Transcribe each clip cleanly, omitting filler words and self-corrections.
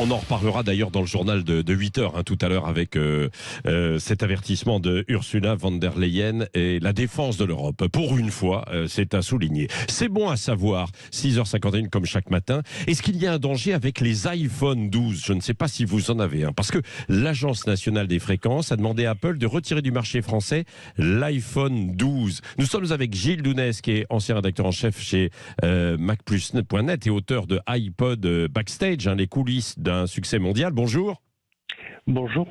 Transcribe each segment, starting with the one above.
On en reparlera d'ailleurs dans le journal de 8 heures tout à l'heure avec cet avertissement de Ursula von der Leyen et la défense de l'Europe. Pour une fois, c'est à souligner. C'est bon à savoir, 6h51 comme chaque matin. Est-ce qu'il y a un danger avec les iPhone 12 ? Je ne sais pas si vous en avez un. Parce que l'Agence nationale des fréquences a demandé à Apple de retirer du marché français l'iPhone 12. Nous sommes avec Gilles Dounès, qui est ancien rédacteur en chef chez MacPlus.net et auteur de iPod Backstage, les coulisses d'un succès mondial. Bonjour. Bonjour.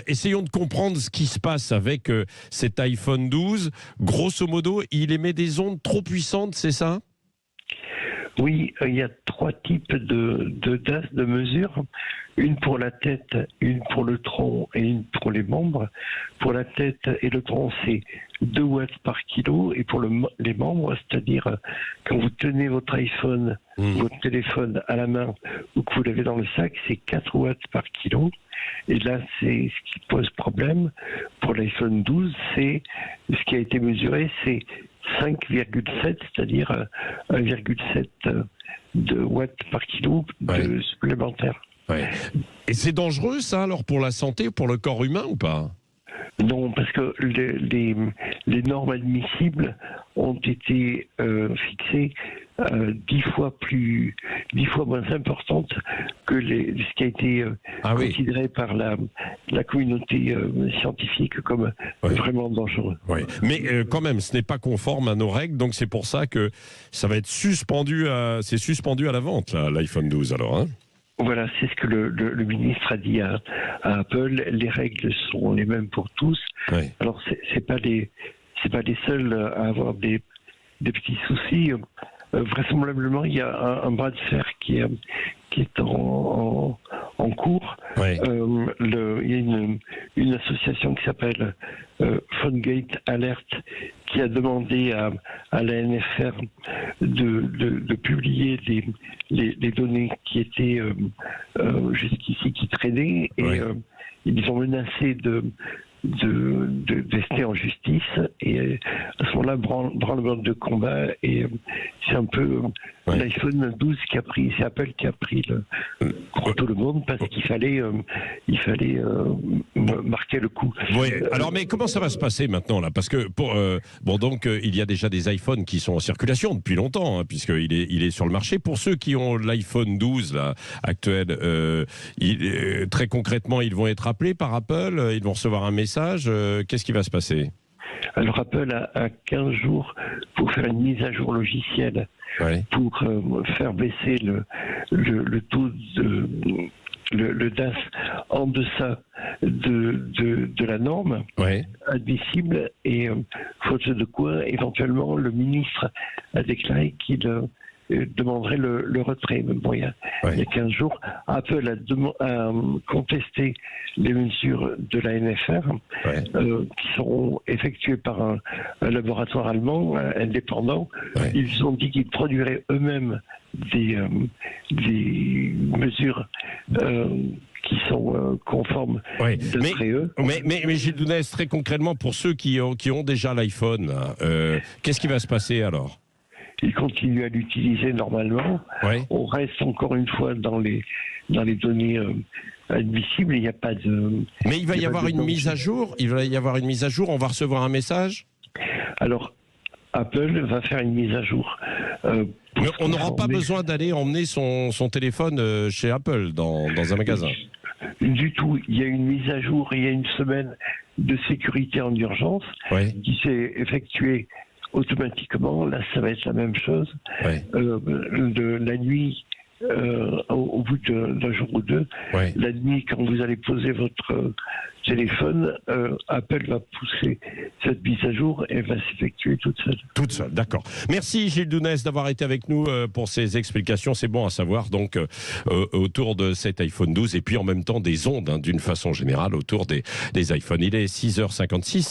Essayons de comprendre ce qui se passe avec cet iPhone 12. Grosso modo, il émet des ondes trop puissantes, c'est ça ? Oui, il y a 3 types de DAS, de mesures. Une pour la tête, une pour le tronc et une pour les membres. Pour la tête et le tronc, c'est 2 watts par kilo. Et pour les membres, c'est-à-dire quand vous tenez votre iPhone, votre téléphone à la main ou que vous l'avez dans le sac, c'est 4 watts par kilo. Et là, c'est ce qui pose problème. Pour l'iPhone 12, c'est ce qui a été mesuré, c'est 5,7, c'est-à-dire 1,7 de watts par kilo de supplémentaire. Ouais. Et c'est dangereux ça alors pour la santé, pour le corps humain ou pas ? Non, parce que les normes admissibles ont été fixées 10 fois moins importantes que ce qui a été considéré par la communauté scientifique comme vraiment dangereux. Oui. Mais quand même, ce n'est pas conforme à nos règles, donc c'est pour ça que ça va être suspendu à la vente, l'iPhone 12 alors. Voilà, c'est ce que le ministre a dit à Apple. Les règles sont les mêmes pour tous. Oui. Alors c'est pas les seuls à avoir des petits soucis. Vraisemblablement, il y a un bras de fer qui est en cours. Oui. Il y a une association qui s'appelle PhoneGate Alert qui a demandé à la NFR de publier les données qui étaient jusqu'ici qui traînaient et ils ont menacé de rester en justice et à ce moment-là branle-bas de combat et c'est un peu l'iPhone 12 c'est Apple qui a pris pour tout le monde parce qu'il fallait marquer le coup. Oui. Alors mais comment ça va se passer maintenant là ? Parce que il y a déjà des iPhones qui sont en circulation depuis longtemps puisqu'il est sur le marché. Pour ceux qui ont l'iPhone 12 là, actuel, très concrètement ils vont être appelés par Apple, ils vont recevoir un message. Qu'est-ce qui va se passer ? Alors Apple a 15 jours pour faire une mise à jour logicielle pour faire baisser le taux le DAS en deçà de la norme admissible et faute de quoi éventuellement le ministre a déclaré qu'il demanderait le retrait. Mais bon, il y a 15 jours, Apple a contesté les mesures de la NFR qui seront effectuées par un laboratoire allemand indépendant. Ils ont dit qu'ils produiraient eux-mêmes des mesures qui sont conformes d'après eux. Mais Gilles Dounès, très concrètement, pour ceux qui ont déjà l'iPhone, qu'est-ce qui va se passer alors ? Ils continuent à l'utiliser normalement. On reste encore une fois dans les données admissibles. Il n'y a pas de. Mais il va y avoir une mise à jour. Il va y avoir une mise à jour. On va recevoir un message. Alors, Apple va faire une mise à jour. Mais on n'aura pas besoin d'aller emmener son téléphone chez Apple dans un magasin. Du tout. Il y a une mise à jour. Il y a une semaine de sécurité en urgence qui s'est effectuée automatiquement. Là, ça va être la même chose. La nuit, au bout d'un jour ou deux, la nuit, quand vous allez poser votre téléphone, Apple va pousser cette mise à jour et va s'effectuer toute seule. Toute seule, d'accord. Merci Gilles Dounès d'avoir été avec nous pour ces explications. C'est bon à savoir donc autour de cet iPhone 12 et puis en même temps des ondes d'une façon générale autour des iPhones. Il est 6h56.